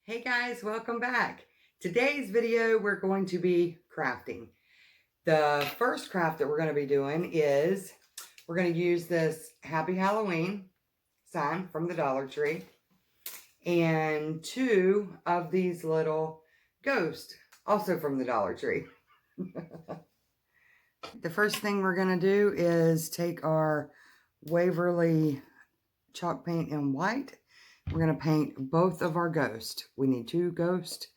Hey guys, welcome back. Today's video we're going to be crafting. The first craft that we're going to be doing is we're going to use this Happy Halloween sign from the Dollar Tree and two of these little ghosts also from the Dollar Tree. The first thing we're going to do is take our Waverly chalk paint in white. We're going to paint both of our ghosts. We need two ghosts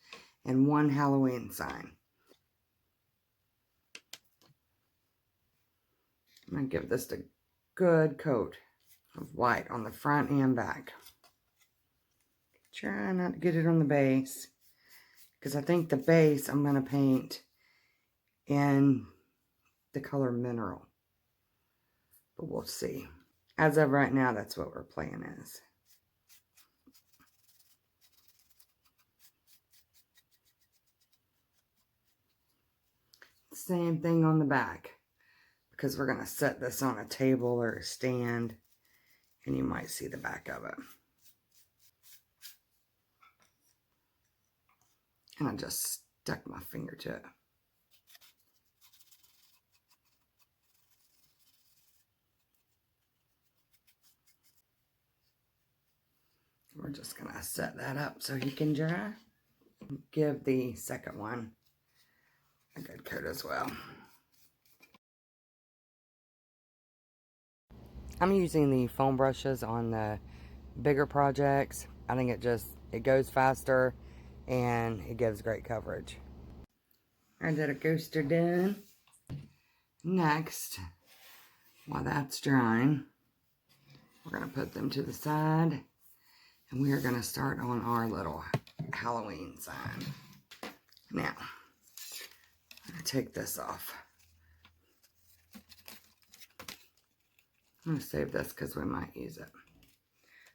and one Halloween sign. I'm going to give this a good coat of white on the front and back. Try not to get it on the base, because I think the base I'm going to paint in the color mineral. But we'll see. As of right now, that's what we're playing as. Same thing on the back, because we're going to set this on a table or a stand, and you might see the back of it. And I just stuck my finger to it. We're just going to set that up so he can dry. Give the second one a good coat as well. I'm using the foam brushes on the bigger projects. I think it goes faster and it gives great coverage. I did a coaster done. Next, while that's drying, we're going to put them to the side and we are going to start on our little Halloween sign. Now, I'm going to take this off. I'm going to save this because we might use it.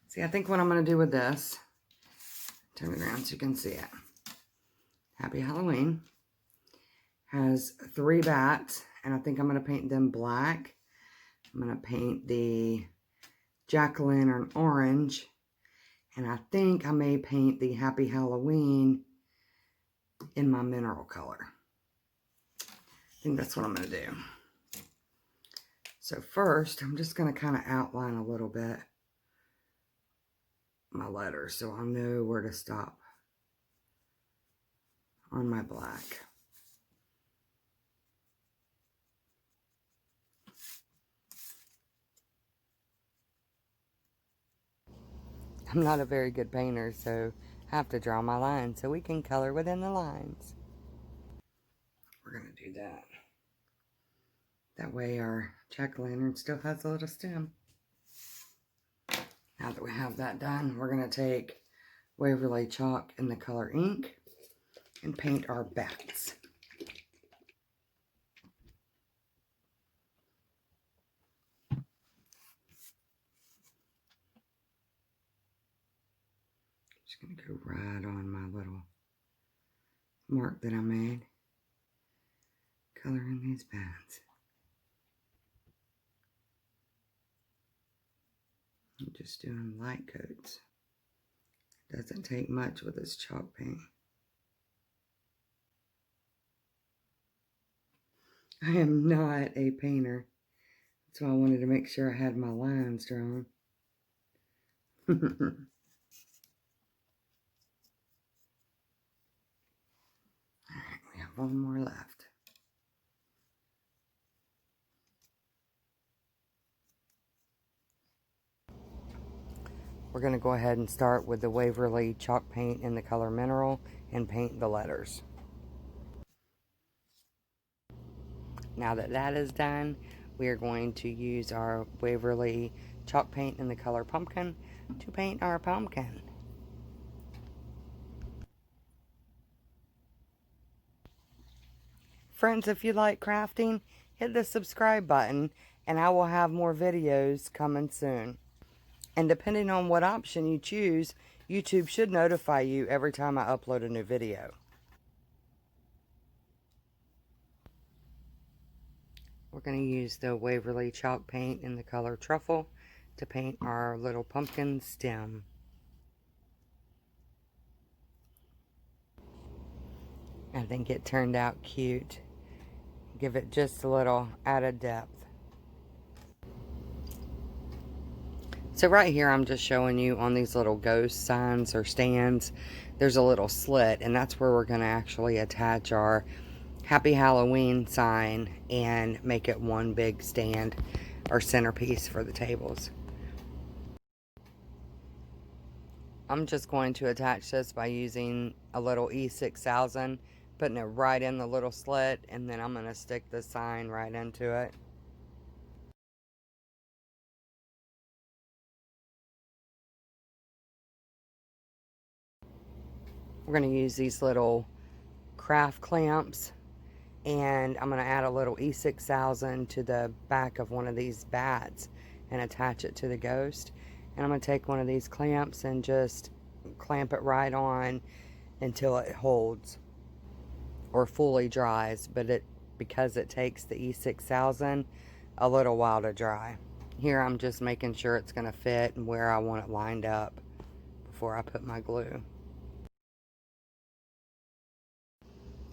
See, I think what I'm going to do with this, turn it around so you can see it. Happy Halloween has 3 bats, and I think I'm going to paint them black. I'm going to paint the jack-o'-lantern orange, and I think I may paint the Happy Halloween in my mineral color. I think that's what I'm going to do. So first, I'm just going to kind of outline a little bit my letters so I know where to stop on my black. I'm not a very good painter, so I have to draw my lines so we can color within the lines. We're going to do that. That way our jack-o'-lantern still has a little stem. Now that we have that done, we're going to take Waverly chalk in the color ink and paint our bats. Just going to go right on my little mark that I made, coloring these bats. I'm just doing light coats. Doesn't take much with this chalk paint. I am not a painter. That's why I wanted to make sure I had my lines drawn. Alright, we have one more left. We're going to go ahead and start with the Waverly chalk paint in the color mineral and paint the letters. Now that that is done, we are going to use our Waverly chalk paint in the color pumpkin to paint our pumpkin. Friends, if you like crafting, hit the subscribe button and I will have more videos coming soon. And depending on what option you choose, YouTube should notify you every time I upload a new video. We're going to use the Waverly chalk paint in the color truffle to paint our little pumpkin stem. I think it turned out cute. Give it just a little added depth. So right here, I'm just showing you on these little ghost signs or stands, there's a little slit, and that's where we're going to actually attach our Happy Halloween sign and make it one big stand or centerpiece for the tables. I'm just going to attach this by using a little E6000, putting it right in the little slit, and then I'm going to stick the sign right into it. We're going to use these little craft clamps, and I'm going to add a little E6000 to the back of one of these bats and attach it to the ghost. And I'm going to take one of these clamps and just clamp it right on until it holds or fully dries, but because it takes the E6000 a little while to dry. Here I'm just making sure it's going to fit and where I want it lined up before I put my glue.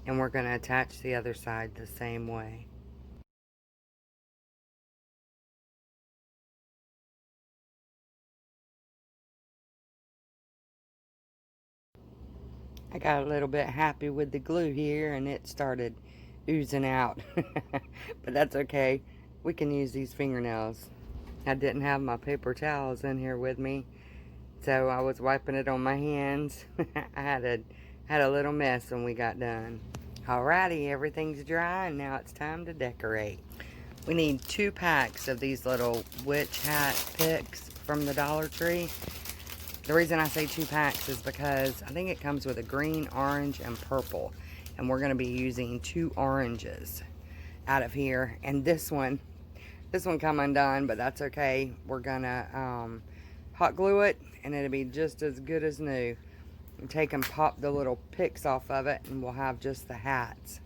And we're going to attach the other side the same way. I got a little bit happy with the glue here and it started oozing out. But that's okay. We can use these fingernails. I didn't have my paper towels in here with me, so I was wiping it on my hands. I had a little mess when we got done. Alrighty, everything's dry and now it's time to decorate. We need 2 packs of these little witch hat picks from the Dollar Tree. The reason I say 2 packs is because I think it comes with a green, orange, and purple. And we're going to be using 2 oranges out of here. And this one come undone, but that's okay. We're going to hot glue it, and it'll be just as good as new. And take and pop the little picks off of it, and we'll have just the hats.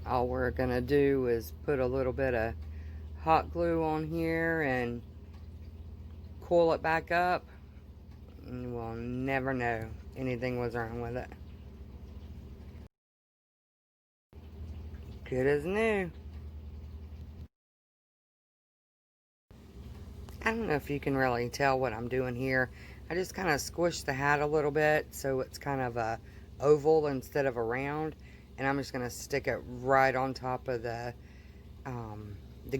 All we're going to do is put a little bit of hot glue on here and coil it back up, and we'll never know anything was wrong with it. Good as new. I don't know if you can really tell what I'm doing here. I just kind of squished the hat a little bit so it's kind of a oval instead of a round, and I'm just going to stick it right on top of the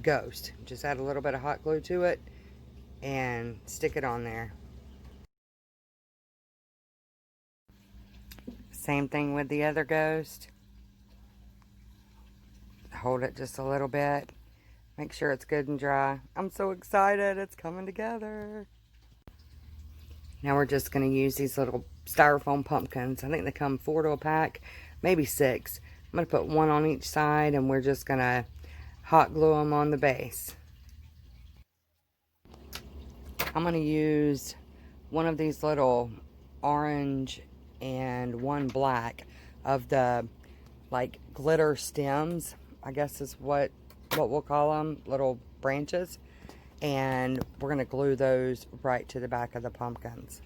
ghost. Just add a little bit of hot glue to it and stick it on there. Same thing with the other ghost. Hold it just a little bit. Make sure it's good and dry. I'm so excited. It's coming together. Now we're just going to use these little styrofoam pumpkins. I think they come 4 to a pack, maybe 6. I'm going to put 1 on each side, and we're just going to hot glue them on the base. I'm going to use one of these little orange and 1 black of the like glitter stems, I guess is what we'll call them, little branches, and we're going to glue those right to the back of the pumpkins.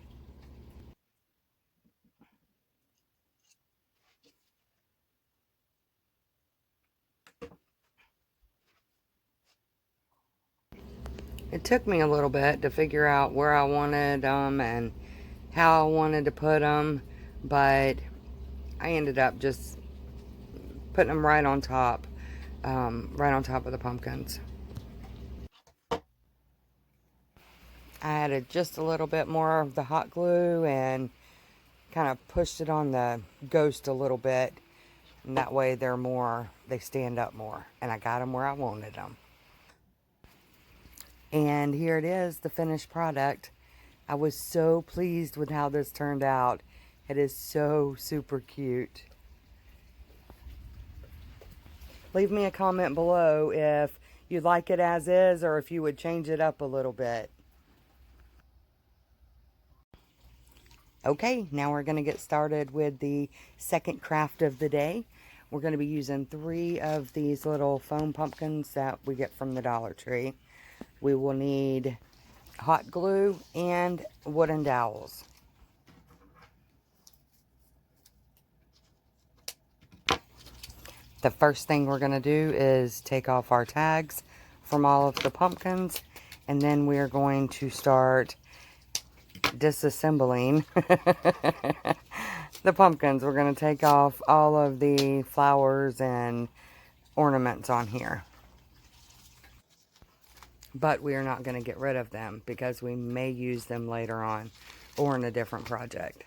It took me a little bit to figure out where I wanted them and how I wanted to put them, but I ended up just putting them right on top of the pumpkins. I added just a little bit more of the hot glue and kind of pushed it on the ghost a little bit, and that way they stand up more, and I got them where I wanted them. And here it is, the finished product. I was so pleased with how this turned out. It is so super cute. Leave me a comment below if you like it as is or if you would change it up a little bit. Okay, now we're going to get started with the second craft of the day. We're going to be using 3 of these little foam pumpkins that we get from the Dollar Tree. We will need hot glue and wooden dowels. The first thing we're going to do is take off our tags from all of the pumpkins, and then we're going to start disassembling the pumpkins. We're going to take off all of the flowers and ornaments on here. But we are not going to get rid of them because we may use them later on or in a different project.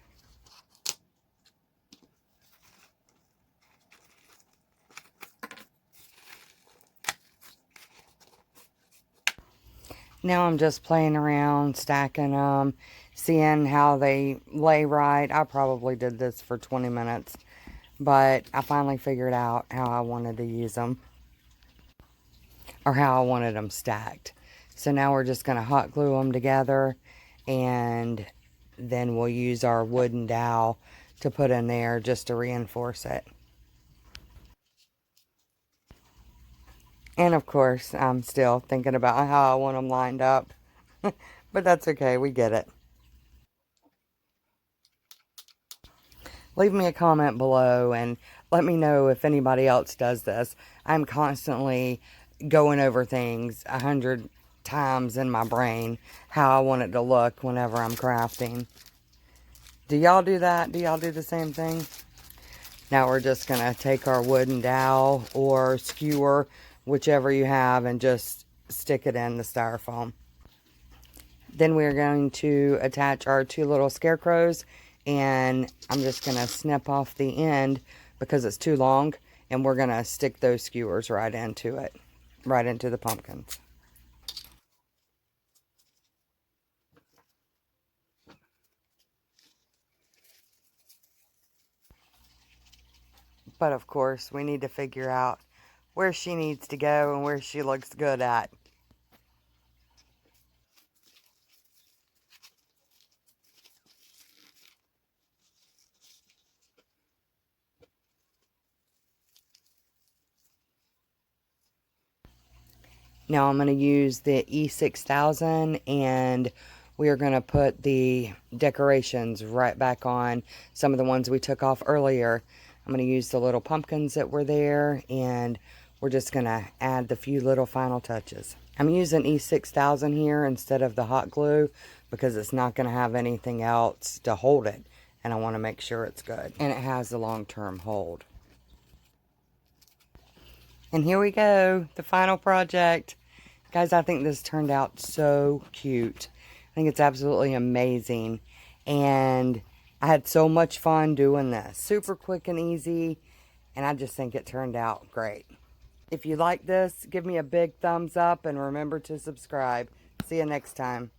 Now I'm just playing around, stacking them, seeing how they lay right. I probably did this for 20 minutes, but I finally figured out how I wanted to use them, or how I wanted them stacked. So now we're just going to hot glue them together, and then we'll use our wooden dowel to put in there just to reinforce it. And of course, I'm still thinking about how I want them lined up. But that's okay, we get it. Leave me a comment below and let me know if anybody else does this. I'm constantly going over things 100 times in my brain, how I want it to look whenever I'm crafting. Do y'all do that? Do y'all do the same thing? Now we're just going to take our wooden dowel or skewer, whichever you have, and just stick it in the styrofoam. Then we're going to attach our two little scarecrows, and I'm just going to snip off the end because it's too long, and we're going to stick those skewers right into it, right into the pumpkins. But of course, we need to figure out where she needs to go and where she looks good at. Now I'm going to use the E6000, and we are going to put the decorations right back on, some of the ones we took off earlier. I'm going to use the little pumpkins that were there, and we're just going to add the few little final touches. I'm using E6000 here instead of the hot glue because it's not going to have anything else to hold it, and I want to make sure it's good. And it has a long-term hold. And here we go, the final project. Guys, I think this turned out so cute. I think it's absolutely amazing. And I had so much fun doing this. Super quick and easy. And I just think it turned out great. If you like this, give me a big thumbs up and remember to subscribe. See you next time.